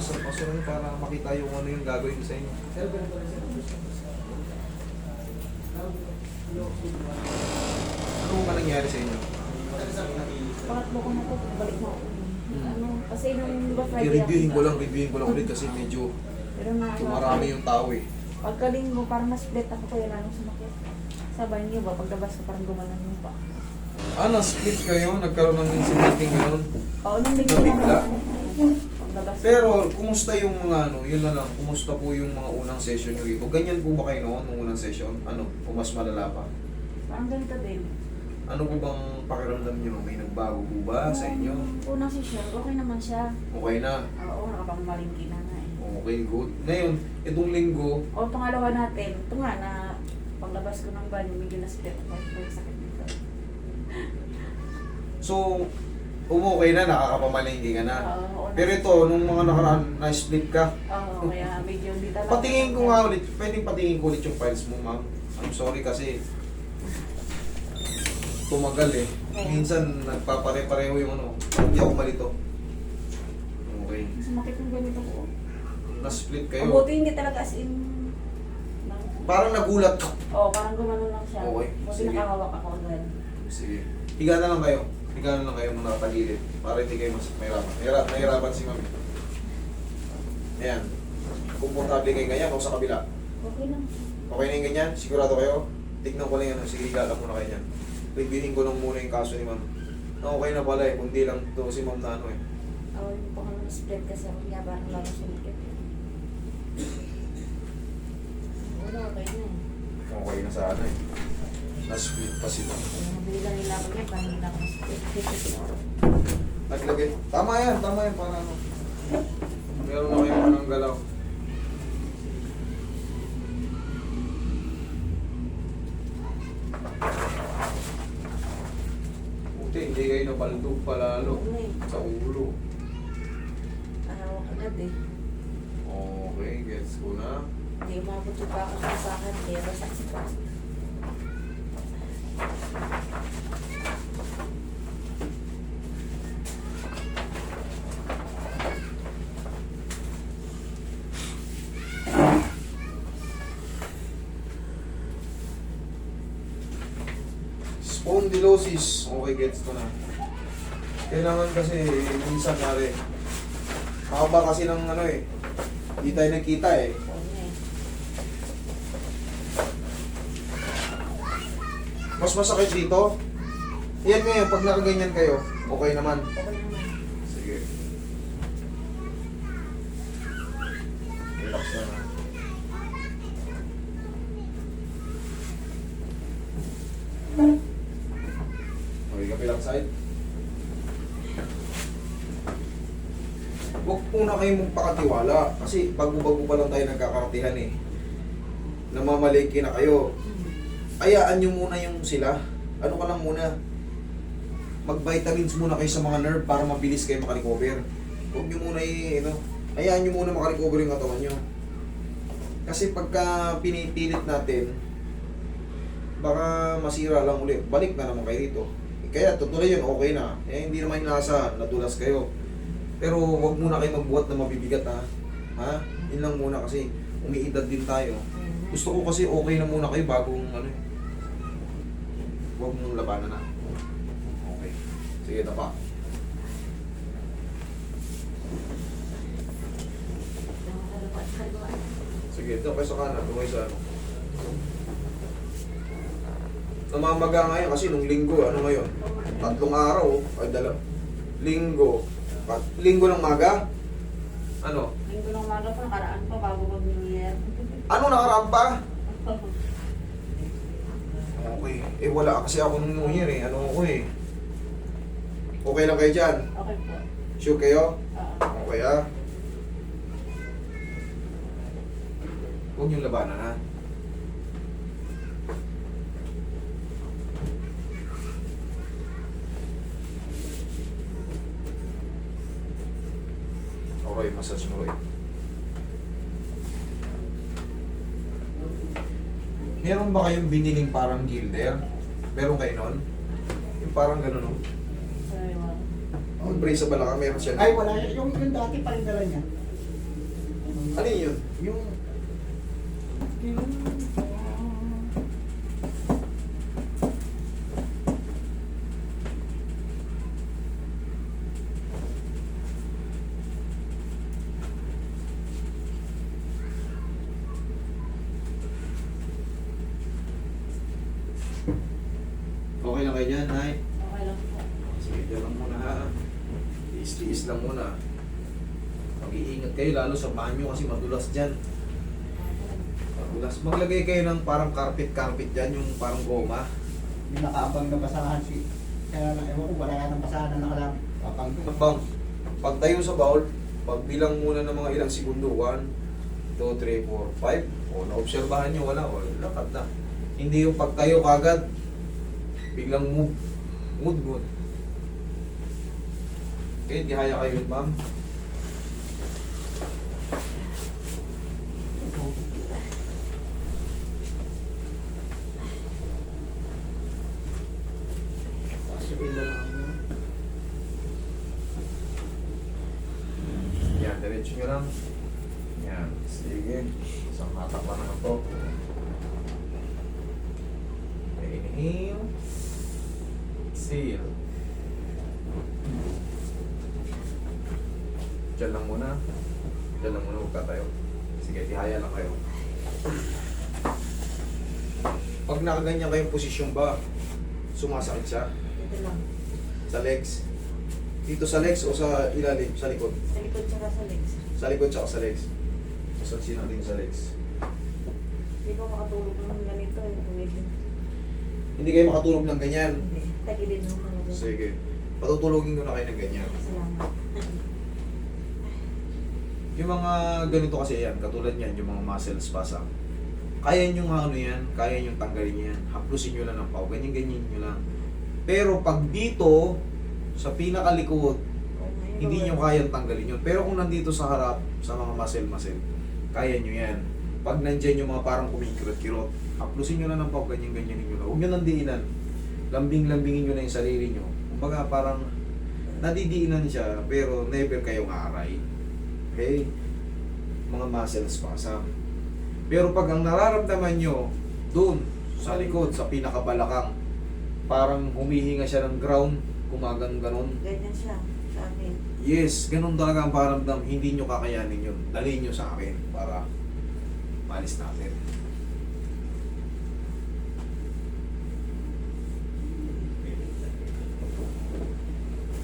Pasok nyo para makita yung ano yung gagawin ko sa inyo. Ano ba nangyari sa inyo? Pangatlo ko na po, balik mo. Ano, kasi nung di ba Friday I-reviewin ko lang ulit kasi medyo pero na tumarami yung tao eh. pagkalinggo, parang na-split ako kaya lang sumakit. Sabay niyo ba, paglabas ko parang gumanon yung pa. Na-split kayo? Nagkaroon ng incident ngayon? Oo, nung bigla Nabigla? paglabas ko. Pero, kumusta yung mga ano, yun na lang, kumusta po yung mga unang session nyo rito? Ganyan po ba kayo noon, nung unang session? Ano, o mas malala pa? Parang ganito din. Ano po bang pakiramdam nyo? May nagbago po ba sa inyo? Nung unang session, okay naman siya. Okay na? Oo, nakapangmalingki na nga eh. Okay, good. Ngayon, itong linggo, O, pangalawa natin, ito nga na paglabas ko ng banyo, medyo na-split ako. May sakit dito. so, okay na, nakakapamalingki ka na. Oo, Pero ito, nung mga nakaraan, na-split ka. Oo, kaya medyo hindi talaga. Patingin ko nga ulit, pwedeng patingin ko ulit yung files mo, ma'am. I'm sorry kasi tumagal eh. Minsan nagpapare-pareho yung ano. Hindi ako malito. Okay. Sumakit yung ganito ko. Na-split O, kayo. buti hindi talaga as in. Parang nagulat ka. Oo, parang gumanon lang siya. Okay, Buti sige. nakahawak ako agad. Sige. Higa na lang kayo. Higa na lang kayo muna nakatagilid. Para hindi kayo mas mahirapan. Nahirapan si mami. Ayan. Komportable kayo ganyan o sa kabila. Okay lang. Okay na yung ganyan? Sigurado kayo? Tignan ko lang yan. Sige, higa lang muna kayo yan. Reviewin ko lang muna yung kaso ni ma'am. Okay na pala eh. Kundi lang to si ma'am na ano eh. Oo, yung pang split kasi ako niya, parang lalo sumakit. Wala, okay na eh. Okay na sana eh. Na-split pa si ma'am. Kaya nabili lang nila ako niya, parang nila ako split. Naglagay. Tama yan. Para ano. Meron na kayo ng galaw. Buti, hindi kayo napaldog palalo Oo eh. sa ulo. Nahawak agad eh. Okay, gets ko na. Hindi umabot yung baka sa akin, kaya basak si pa. Spondylosis. Okay, gets ko na. Kailangan kasi, minsan pare, mahaba kasi ng ano eh. Hindi tayo nagkita eh. Oo na eh. Mas masakit dito. Yan ngayon, pag nakaganyan kayo, okay naman. Okay naman. Sige. Relax na na. Okay, kapilang side. Huwag muna kayong magpakatiwala kasi bago-bago pa lang tayo nagkakaratihan eh. Namamaliki na kayo. Ayaan nyo muna yung sila. Ano ka lang muna. Mag-vitamins muna kayo sa mga nerve para mabilis kayo makarecover. Huwag nyo muna hayaan nyo muna makarecover yung katawan nyo. Kasi pagka pinipilit natin, baka masira lang ulit. Balik na naman kayo dito. Kaya tutuloy yun, okay na. Hindi naman inaasahan, nadulas kayo. Pero huwag muna kayo magbuhat na mabibigat ha. Ha? Yun lang muna kasi umiidad din tayo. Gusto ko kasi okay na muna kayo bagong huwag mong labanan na. Okay. Sige, tapa. Sige, ito kayo sa kanan, ito kayo sa ano. Namamaga ngayon kasi nung linggo, ano ngayon? 3 araw, ay linggo. Linggo ng maga? Ano? Linggo ng umaga pa, nakaraan pa bago mag-New Year. Ano nakaraan pa? Okay. Wala kasi ako nung New Year eh. Ano ako eh. Okay lang kayo dyan? Okay po. Sure kayo? Oo. Okay ah. Huwag niyong labanan ha. Okay, massage mo rin. Meron ba kayong biniling parang gilder? Meron kayo nun? Yung parang gano'n, no? Sorry, wow. Yung brace sa balaka, meron siya. Ay, wala. Yung dati pa rin dala niya. Ano yun? Yung... Okay lang kayo dyan, Nay? Okay lang po. Sige, dyan lang muna ha. Tiis-tiis lang muna. Mag-iingat kayo, lalo sa banyo kasi madulas dyan. Madulas. Maglagay kayo ng parang carpet dyan, yung parang goma. Yung nakaabang na basahan si... Kaya na, ewan ko, wala yan ang basahan na nakalang kapang ko. Bang, pag tayo sa bowl, pagbilang muna ng mga ilang segundo, 1, 2, 3, 4, 5. O, naobserbahan nyo, wala, o, lakad na. Hindi yung pag tayo kagad, biglang move. Good. Okay, tihaya kayo yun, ma'am. Sabihin na lang yun. Yan, diretso nyo lang. Yan, sige. Isang hatak pa naman to. Inhale. Exhale. Diyan lang muna. Diyan lang muna, huwag ka tayo. Sige, tihaya lang kayo. Pag nakaganyan kayong posisyon ba, sumasakit siya Dito lang. sa legs? Dito sa legs o sa ilalim, sa likod? Sa likod tsaka sa legs. Sa likod tsaka sa legs. Masansin natin sa legs. Hindi ko makatulog ng ganito. Tumigil. Hindi kayo makatulog ng ganyan. Hindi. Tagilid mo talaga. Sige. Patutulogin ko na kayo ng ganyan. Salamat. Yung mga ganito kasi yan, katulad yan, yung mga muscle spasm. Kaya nyo nga ano yan, kaya nyo tanggalin yan. Haplusin nyo lang ng pau, ganyan-ganyan nyo lang. Pero pag dito, sa pinakalikod, hindi nyo kayang tanggalin yun. Pero kung nandito sa harap, sa mga muscle, kaya nyo yan. Pag nandyan yung mga parang kumikirot-kirot, haplusin nyo lang ng pau, ganyan-ganyan nyo lang. Huwag nyo nandiinan. Lambing-lambingin nyo na yung sarili nyo. Kumbaga parang nadidiinan siya, pero never kayong aaray. Okay? Mga muscle spasm. Pero pag ang nararamdaman nyo, dun, sa likod, sa pinakabalakang, parang humihinga siya ng ground, kumagang ganon. Ganyan siya sa akin. Yes, ganun talaga ang paramdam. Hindi nyo kakayanin yun. Dalhin nyo sa akin para malis natin.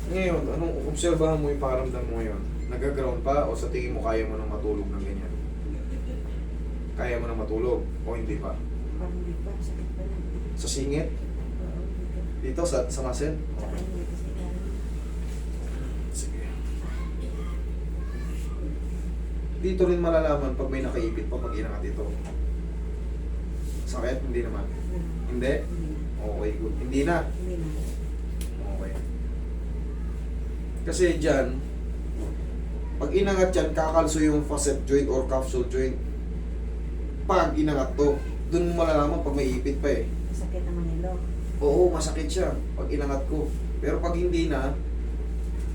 Ngayon, anong obserbahan mo yung paramdam mo ngayon? Nag-ground pa o sa tingin mo kaya mo nang matulog ng ganyan? Kaya mo nang matulog o hindi pa? Parang hindi pa. Sakit pa lang. Sa singit? Oo, dito. Dito sa muscle? Tsaka yung dito sa ilalim. Sige. Dito rin malalaman pag may nakaipit pa pag inangat ito. Sakit? Hindi naman. Hindi? Hindi na. Okay, good. Hindi na. Hindi na. Okay. Kasi dyan, pag inangat yan, kakalso yung facet joint or capsule joint. Pag inangat to, dun mo malalaman pag may ipit pa eh. Masakit naman yung lock. Oo, masakit siya pag inangat ko. Pero pag hindi na,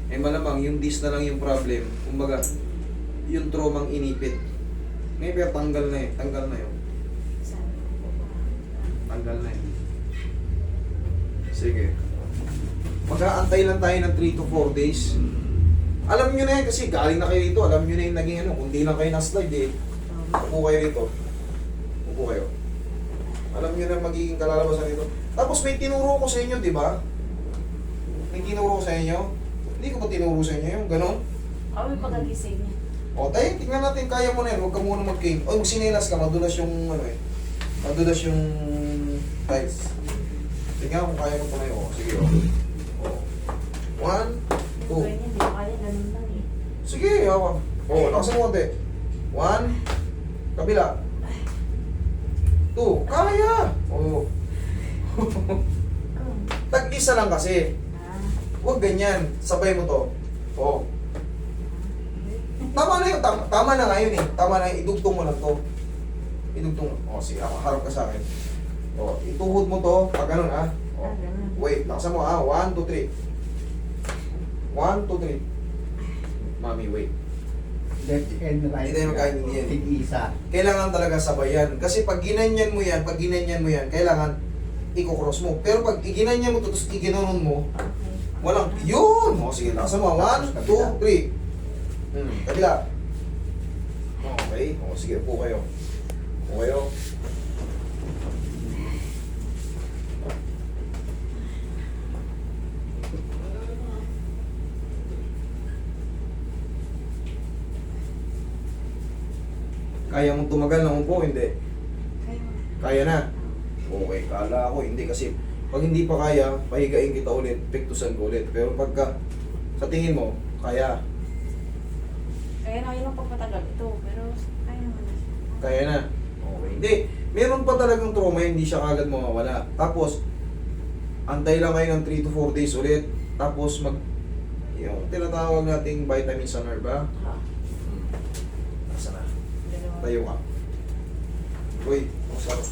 eh malamang yung disc na lang yung problem. Kumbaga, yung traumang inipit. Ngayon pero tanggal na eh. Tanggal na yun. Sabi ko po ba? Tanggal na yun. Sige. Mag-aantay lang tayo ng 3 to 4 days. Alam nyo na yan kasi galing na kayo dito. Alam nyo na yung naging ano. Kung di lang kayo na-slide eh. Upo kayo dito. Upo kayo. Alam nyo na magiging kalalabasan dito. Tapos may tinuro ko sa inyo, di ba? May tinuro ko sa inyo. Hindi ko ba tinuro sa inyo yung ganon? Ako yung pagkagising niya. O tayo, tingnan natin. Kaya mo na yan. Huwag ka muna mag-game. O, magsinelas ka. Madulas yung ano eh. Madulas yung tiles. Tingnan kung kaya mo tumayo. O, sige o. O. 1, 2. Ganyan, hindi ko kaya. Ganun lang eh. Sige, hawak. O, lakasan mo konti. 1. Kabila. 2. Kaya! O. Tag-isa lang kasi. Ah. Huwag ganyan. Sabay mo to. O. Tama na yun. Tama na nga yun eh. Tama na yun. Idugtong mo lang to. Idugtong mo. O, sige. Harap ka sa akin. O, ituhod mo to. Pag ganun ah. O. Ah, ganun. Wait. Lakasan mo ah. 1, 2, 3. 1, 2, 3. Mami, wait. Hindi, left and right. Hindi tayo magkaintindihan. Tig-isa. Kailangan talaga sabayan. Kasi pag ginanyan mo yan, kailangan i-cross mo. Pero pag iginanyan mo to, tapos iginanon mo, Okay. walang, yun! O sige, lakasan mo. 1, 2, 3. Kabila. Okay. O sige, upo kayo. Upo kayo. Kaya mong tumagal ng upo, hindi. Kayo. Kaya na. Okay, kala ko hindi kasi pag hindi pa kaya, pahigain kita ulit, pektusan ko ulit. Pero pagka sa tingin mo, kaya, Kaya na kayo lang pagpatagal ito, pero kaya naman na siya. kaya na. Okay. Hindi, meron pa talagang trauma, hindi siya agad mawawala. Tapos, antay lang kayo ng 3 to 4 days ulit. Tapos yung tinatawag nating vitamin sa nerve, ba? Ha? Nasa na? Dalawa. Tayo ka. Uy, kumusta ka?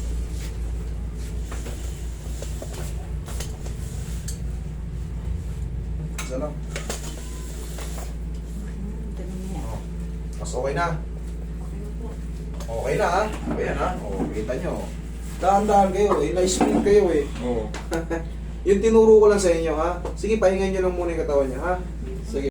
Isa lang. Ganun na yan. Oh. Mas okay na. Okay na po. Okay na ha? Ayan ha? O, kita nyo. Dahan-dahan kayo eh. Na-speed kayo eh. Oo. Yung tinuro ko lang sa inyo ha. Sige, pahingan nyo lang muna yung katawan nyo ha. Sige.